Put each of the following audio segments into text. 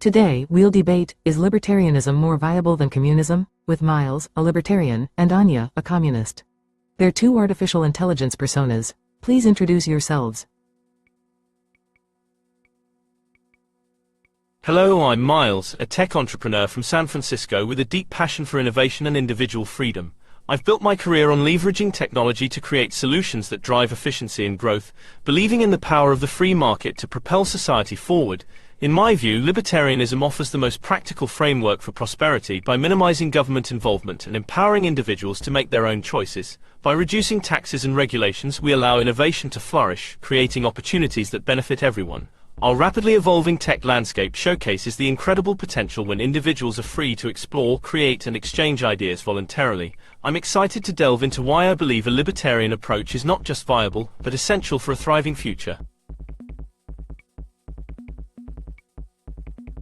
Today, we'll debate, is libertarianism more viable than communism? With Miles, a libertarian, and Anya, a communist. They're two artificial intelligence personas. Please introduce yourselves. Hello, I'm Miles, a tech entrepreneur from San Francisco with a deep passion for innovation and individual freedom. I've built my career on leveraging technology to create solutions that drive efficiency and growth, believing in the power of the free market to propel society forward. In my view, libertarianism offers the most practical framework for prosperity by minimizing government involvement and empowering individuals to make their own choices. By reducing taxes and regulations, we allow innovation to flourish, creating opportunities that benefit everyone. Our rapidly evolving tech landscape showcases the incredible potential when individuals are free to explore, create, and exchange ideas voluntarily. I'm excited to delve into why I believe a libertarian approach is not just viable, but essential for a thriving future.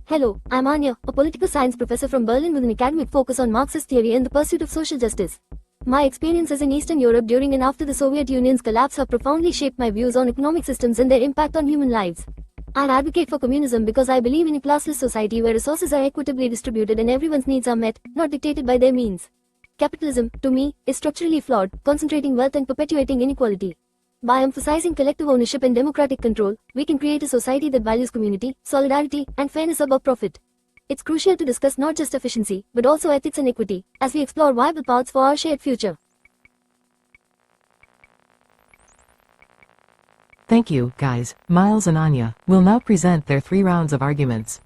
Hello, I'm Anya, a political science professor from Berlin with an academic focus on Marxist theory and the pursuit of social justice. My experiences in Eastern Europe during and after the Soviet Union's collapse have profoundly shaped my views on economic systems and their impact on human lives. I advocate for communism because I believe in a classless society where resources are equitably distributed and everyone's needs are met, not dictated by their means. Capitalism, to me, is structurally flawed, concentrating wealth and perpetuating inequality. By emphasizing collective ownership and democratic control, we can create a society that values community, solidarity, and fairness above profit. It's crucial to discuss not just efficiency, but also ethics and equity, as we explore viable paths for our shared future. Thank you, guys. Miles and Anya will now present their 3 rounds of arguments.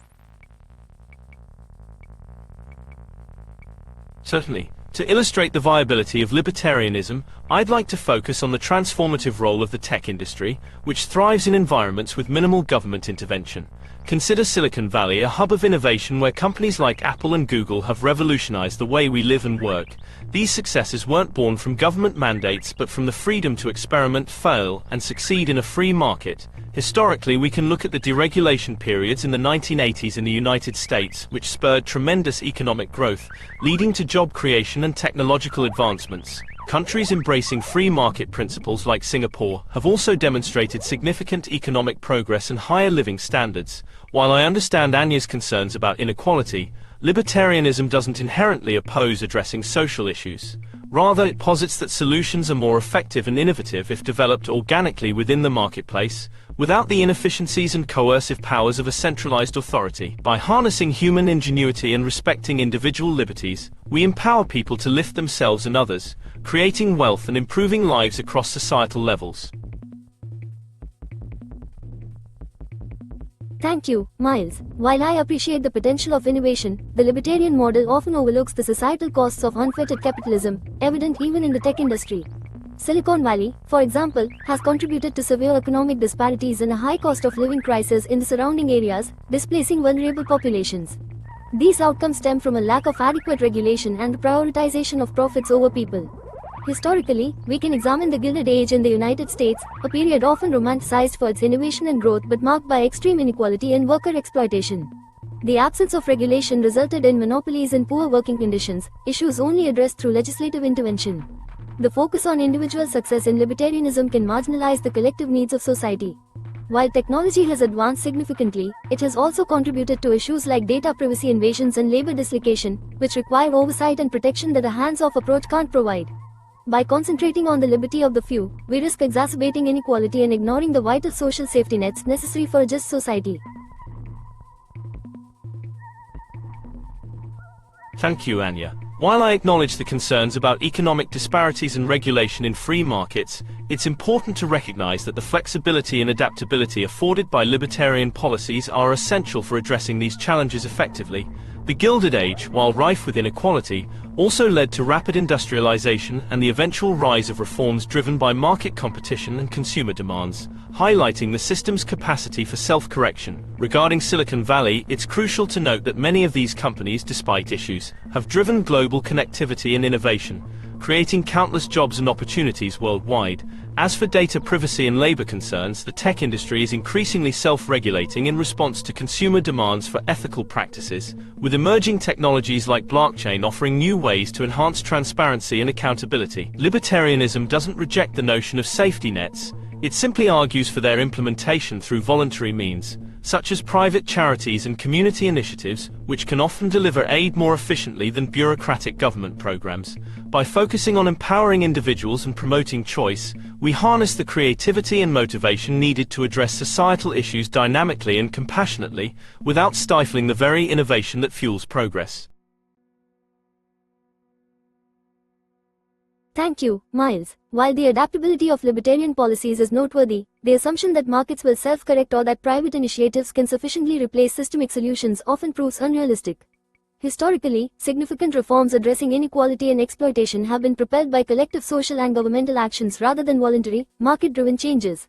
Certainly. To illustrate the viability of libertarianism, I'd like to focus on the transformative role of the tech industry, which thrives in environments with minimal government intervention. Consider Silicon Valley, a hub of innovation where companies like Apple and Google have revolutionized the way we live and work. These successes weren't born from government mandates but from the freedom to experiment, fail, and succeed in a free market. Historically, we can look at the deregulation periods in the 1980s in the United States, which spurred tremendous economic growth, leading to job creation and technological advancements. Countries embracing free market principles like Singapore have also demonstrated significant economic progress and higher living standards. While I understand Anya's concerns about inequality, libertarianism doesn't inherently oppose addressing social issues. Rather, it posits that solutions are more effective and innovative if developed organically within the marketplace, without the inefficiencies and coercive powers of a centralized authority. By harnessing human ingenuity and respecting individual liberties, we empower people to lift themselves and others, creating wealth and improving lives across societal levels. Thank you, Miles. While I appreciate the potential of innovation, the libertarian model often overlooks the societal costs of unfettered capitalism, evident even in the tech industry. Silicon Valley, for example, has contributed to severe economic disparities and a high cost of living crisis in the surrounding areas, displacing vulnerable populations. These outcomes stem from a lack of adequate regulation and the prioritization of profits over people. Historically, we can examine the Gilded Age in the United States, a period often romanticized for its innovation and growth but marked by extreme inequality and worker exploitation. The absence of regulation resulted in monopolies and poor working conditions, issues only addressed through legislative intervention. The focus on individual success in libertarianism can marginalize the collective needs of society. While technology has advanced significantly, it has also contributed to issues like data privacy invasions and labor dislocation, which require oversight and protection that a hands-off approach can't provide. By concentrating on the liberty of the few, we risk exacerbating inequality and ignoring the vital social safety nets necessary for a just society. Thank you, Anya. While I acknowledge the concerns about economic disparities and regulation in free markets, it's important to recognize that the flexibility and adaptability afforded by libertarian policies are essential for addressing these challenges effectively. The Gilded Age, while rife with inequality, also led to rapid industrialization and the eventual rise of reforms driven by market competition and consumer demands, highlighting the system's capacity for self-correction. Regarding Silicon Valley, it's crucial to note that many of these companies, despite issues, have driven global connectivity and innovation, creating countless jobs and opportunities worldwide. As for data privacy and labor concerns, the tech industry is increasingly self-regulating in response to consumer demands for ethical practices, with emerging technologies like blockchain offering new ways to enhance transparency and accountability. Libertarianism doesn't reject the notion of safety nets, it simply argues for their implementation through voluntary means. such as private charities and community initiatives, which can often deliver aid more efficiently than bureaucratic government programs. By focusing on empowering individuals and promoting choice, we harness the creativity and motivation needed to address societal issues dynamically and compassionately, without stifling the very innovation that fuels progress. Thank you, Miles. While the adaptability of libertarian policies is noteworthy, the assumption that markets will self-correct or that private initiatives can sufficiently replace systemic solutions often proves unrealistic. Historically, significant reforms addressing inequality and exploitation have been propelled by collective social and governmental actions rather than voluntary, market-driven changes.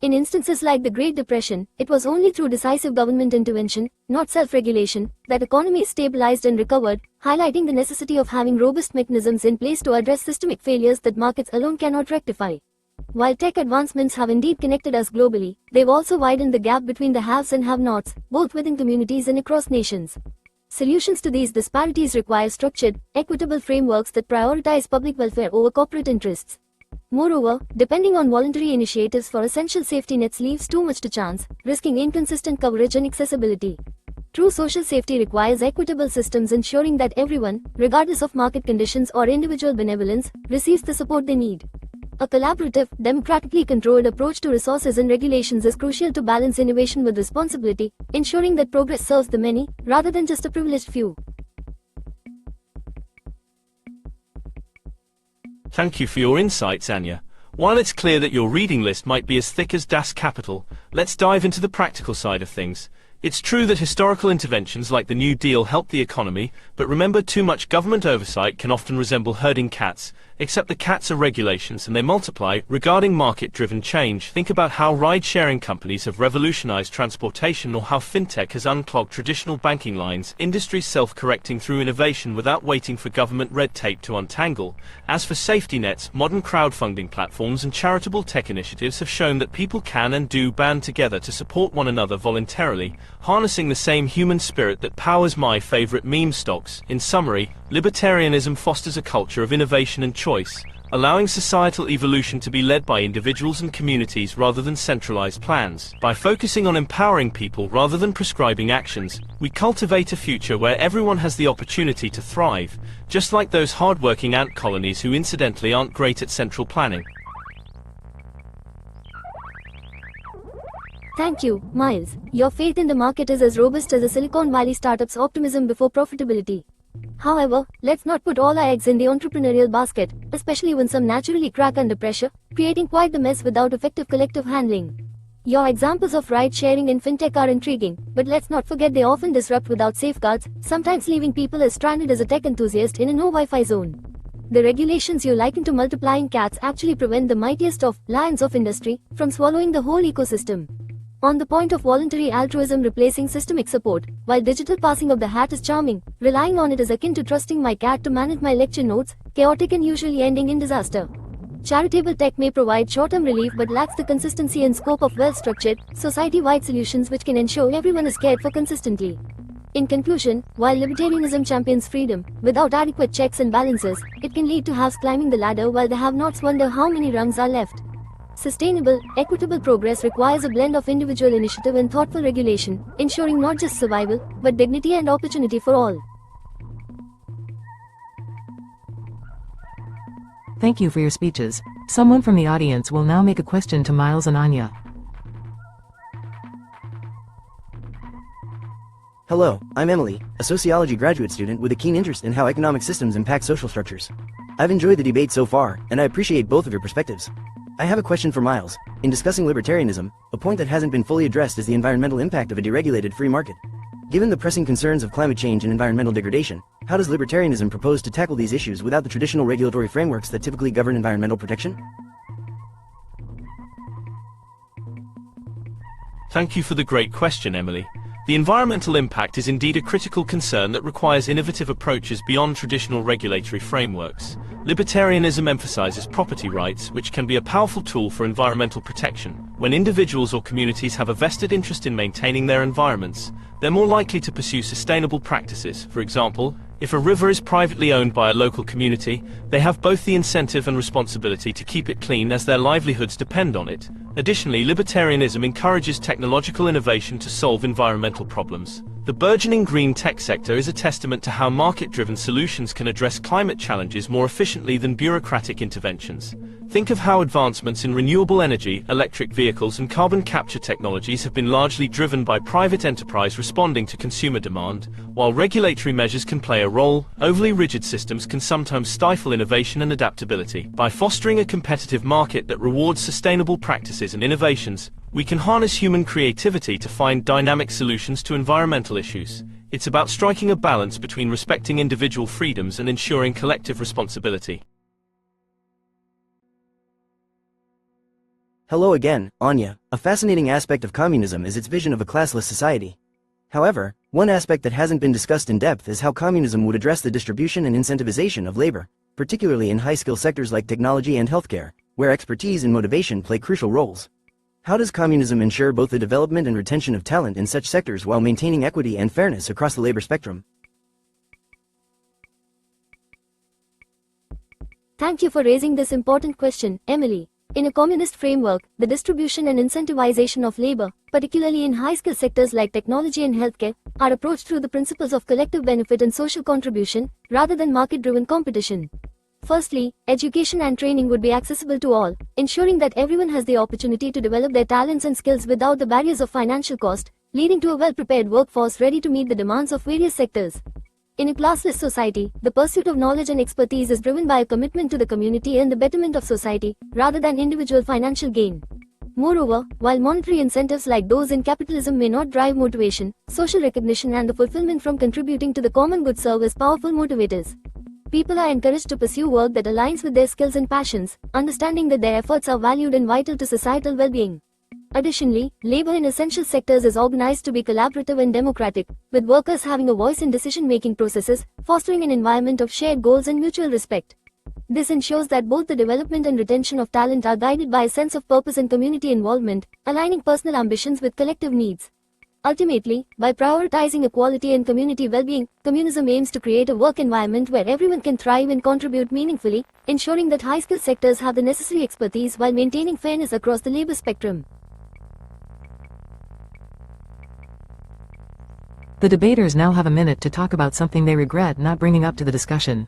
In instances like the Great Depression, it was only through decisive government intervention, not self-regulation, that economies stabilized and recovered, highlighting the necessity of having robust mechanisms in place to address systemic failures that markets alone cannot rectify. While tech advancements have indeed connected us globally, they've also widened the gap between the haves and have-nots, both within communities and across nations. Solutions to these disparities require structured, equitable frameworks that prioritize public welfare over corporate interests. Moreover, depending on voluntary initiatives for essential safety nets leaves too much to chance, risking inconsistent coverage and accessibility. True social safety requires equitable systems ensuring that everyone, regardless of market conditions or individual benevolence, receives the support they need. A collaborative, democratically controlled approach to resources and regulations is crucial to balance innovation with responsibility, ensuring that progress serves the many, rather than just a privileged few. Thank you for your insights, Anya. While it's clear that your reading list might be as thick as Das Kapital, let's dive into the practical side of things. It's true that historical interventions like the New Deal helped the economy, but remember, too much government oversight can often resemble herding cats, except the cats are regulations and they multiply. Regarding market-driven change, think about how ride-sharing companies have revolutionized transportation or how fintech has unclogged traditional banking lines, industries self-correcting through innovation without waiting for government red tape to untangle. As for safety nets, modern crowdfunding platforms and charitable tech initiatives have shown that people can and do band together to support one another voluntarily, harnessing the same human spirit that powers my favorite meme stocks. In summary, libertarianism fosters a culture of innovation and choice, allowing societal evolution to be led by individuals and communities rather than centralized plans. By focusing on empowering people rather than prescribing actions, we cultivate a future where everyone has the opportunity to thrive, just like those hard-working ant colonies who incidentally aren't great at central planning. Thank you, Miles. Your faith in the market is as robust as a Silicon Valley startup's optimism before profitability. However, let's not put all our eggs in the entrepreneurial basket, especially when some naturally crack under pressure, creating quite the mess without effective collective handling. Your examples of ride-sharing and fintech are intriguing, but let's not forget they often disrupt without safeguards, sometimes leaving people as stranded as a tech enthusiast in a no-Wi-Fi zone. The regulations you liken to multiplying cats actually prevent the mightiest of lions of industry from swallowing the whole ecosystem. On the point of voluntary altruism replacing systemic support, while digital passing of the hat is charming, relying on it is akin to trusting my cat to manage my lecture notes, chaotic and usually ending in disaster. Charitable tech may provide short-term relief but lacks the consistency and scope of well-structured, society-wide solutions which can ensure everyone is cared for consistently. In conclusion, while libertarianism champions freedom, without adequate checks and balances, it can lead to haves climbing the ladder while the have-nots wonder how many rungs are left. Sustainable, equitable progress requires a blend of individual initiative and thoughtful regulation, ensuring not just survival, but dignity and opportunity for all. Thank you for your speeches. Someone from the audience will now make a question to Miles and Anya. Hello, I'm Emily, a sociology graduate student with a keen interest in how economic systems impact social structures. I've enjoyed the debate so far, and I appreciate both of your perspectives. I have a question for Miles. In discussing libertarianism, a point that hasn't been fully addressed is the environmental impact of a deregulated free market. Given the pressing concerns of climate change and environmental degradation, how does libertarianism propose to tackle these issues without the traditional regulatory frameworks that typically govern environmental protection? Thank you for the great question, Emily. The environmental impact is indeed a critical concern that requires innovative approaches beyond traditional regulatory frameworks. Libertarianism emphasizes property rights, which can be a powerful tool for environmental protection. When individuals or communities have a vested interest in maintaining their environments, they're more likely to pursue sustainable practices. For example, If a river is privately owned by a local community, they have both the incentive and responsibility to keep it clean as their livelihoods depend on it. Additionally, libertarianism encourages technological innovation to solve environmental problems. The burgeoning green tech sector is a testament to how market-driven solutions can address climate challenges more efficiently than bureaucratic interventions. Think of how advancements in renewable energy, electric vehicles and carbon capture technologies have been largely driven by private enterprise responding to consumer demand. While regulatory measures can play a role, overly rigid systems can sometimes stifle innovation and adaptability. By fostering a competitive market that rewards sustainable practices and innovations, we can harness human creativity to find dynamic solutions to environmental issues. It's about striking a balance between respecting individual freedoms and ensuring collective responsibility. Hello again, Anya. A fascinating aspect of communism is its vision of a classless society. However, one aspect that hasn't been discussed in depth is how communism would address the distribution and incentivization of labor, particularly in high-skill sectors like technology and healthcare, where expertise and motivation play crucial roles. How does communism ensure both the development and retention of talent in such sectors while maintaining equity and fairness across the labor spectrum? Thank you for raising this important question, Emily. In a communist framework, the distribution and incentivization of labor, particularly in high-skill sectors like technology and healthcare, are approached through the principles of collective benefit and social contribution, rather than market-driven competition. Firstly, education and training would be accessible to all, ensuring that everyone has the opportunity to develop their talents and skills without the barriers of financial cost, leading to a well-prepared workforce ready to meet the demands of various sectors. In a classless society, the pursuit of knowledge and expertise is driven by a commitment to the community and the betterment of society, rather than individual financial gain. Moreover, while monetary incentives like those in capitalism may not drive motivation, social recognition and the fulfillment from contributing to the common good serve as powerful motivators. People are encouraged to pursue work that aligns with their skills and passions, understanding that their efforts are valued and vital to societal well-being. Additionally, labor in essential sectors is organized to be collaborative and democratic, with workers having a voice in decision-making processes, fostering an environment of shared goals and mutual respect. This ensures that both the development and retention of talent are guided by a sense of purpose and community involvement, aligning personal ambitions with collective needs. Ultimately, by prioritizing equality and community well-being, communism aims to create a work environment where everyone can thrive and contribute meaningfully, ensuring that high-skill sectors have the necessary expertise while maintaining fairness across the labor spectrum. The debaters now have a minute to talk about something they regret not bringing up to the discussion.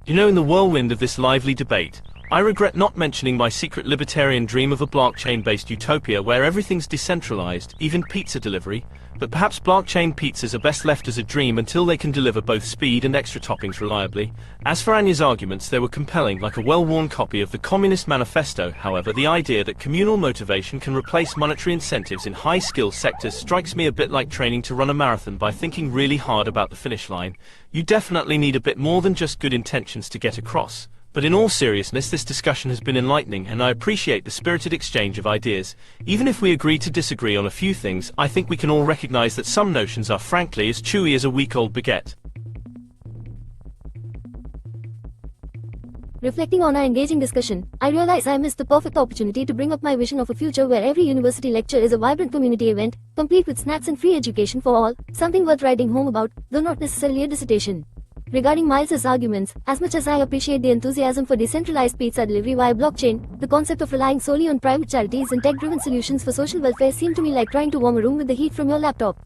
You know, in the whirlwind of this lively debate, I regret not mentioning my secret libertarian dream of a blockchain-based utopia where everything's decentralized, even pizza delivery, but perhaps blockchain pizzas are best left as a dream until they can deliver both speed and extra toppings reliably. As for Anya's arguments, they were compelling, like a well-worn copy of the Communist Manifesto. However, the idea that communal motivation can replace monetary incentives in high-skill sectors strikes me a bit like training to run a marathon by thinking really hard about the finish line. You definitely need a bit more than just good intentions to get across. But in all seriousness, this discussion has been enlightening, and I appreciate the spirited exchange of ideas. Even if we agree to disagree on a few things, I think we can all recognize that some notions are frankly as chewy as a week-old baguette. Reflecting on our engaging discussion, I realize I missed the perfect opportunity to bring up my vision of a future where every university lecture is a vibrant community event, complete with snacks and free education for all, something worth writing home about, though not necessarily a dissertation. Regarding Miles's arguments, as much as I appreciate the enthusiasm for decentralized pizza delivery via blockchain, the concept of relying solely on private charities and tech-driven solutions for social welfare seem to me like trying to warm a room with the heat from your laptop.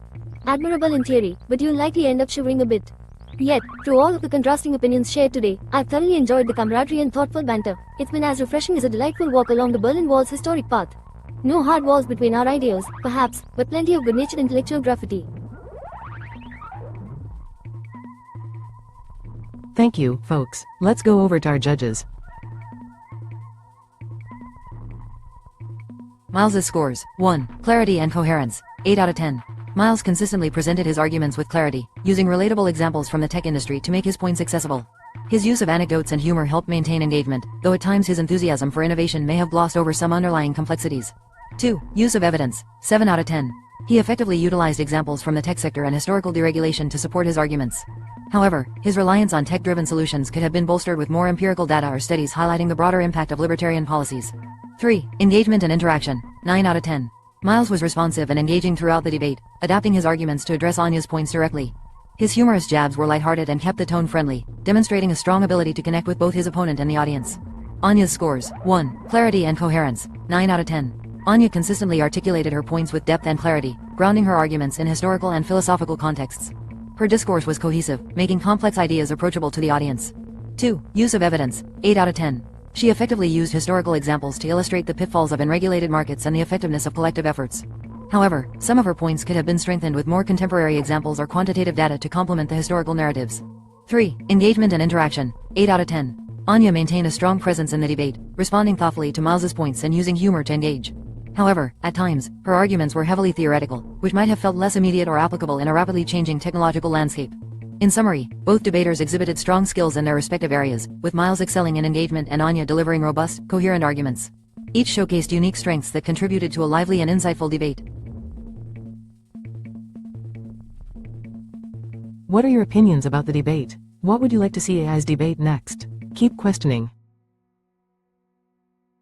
Admirable in theory, but you'll likely end up shivering a bit. Yet, through all of the contrasting opinions shared today, I've thoroughly enjoyed the camaraderie and thoughtful banter. It's been as refreshing as a delightful walk along the Berlin Wall's historic path. No hard walls between our ideas, perhaps, but plenty of good-natured intellectual graffiti. Thank you, folks. Let's go over to our judges. Miles's scores: 1. Clarity and coherence, 8 out of 10. Miles consistently presented his arguments with clarity, using relatable examples from the tech industry to make his points accessible. His use of anecdotes and humor helped maintain engagement, though at times his enthusiasm for innovation may have glossed over some underlying complexities. 2. Use of evidence, 7 out of 10. He effectively utilized examples from the tech sector and historical deregulation to support his arguments. However, his reliance on tech-driven solutions could have been bolstered with more empirical data or studies highlighting the broader impact of libertarian policies. 3. Engagement and interaction, 9 out of 10. Miles was responsive and engaging throughout the debate, adapting his arguments to address Anya's points directly. His humorous jabs were lighthearted and kept the tone friendly, demonstrating a strong ability to connect with both his opponent and the audience. Anya's scores: 1. Clarity and coherence, 9 out of 10. Anya consistently articulated her points with depth and clarity, grounding her arguments in historical and philosophical contexts. Her discourse was cohesive, making complex ideas approachable to the audience. 2. Use of evidence, 8 out of 10. She effectively used historical examples to illustrate the pitfalls of unregulated markets and the effectiveness of collective efforts. However, some of her points could have been strengthened with more contemporary examples or quantitative data to complement the historical narratives. 3. Engagement and interaction, 8 out of 10. Anya maintained a strong presence in the debate, responding thoughtfully to Miles's points and using humor to engage. However, at times, her arguments were heavily theoretical, which might have felt less immediate or applicable in a rapidly changing technological landscape. In summary, both debaters exhibited strong skills in their respective areas, with Miles excelling in engagement and Anya delivering robust, coherent arguments. Each showcased unique strengths that contributed to a lively and insightful debate. What are your opinions about the debate? What would you like to see AI's debate next? Keep questioning.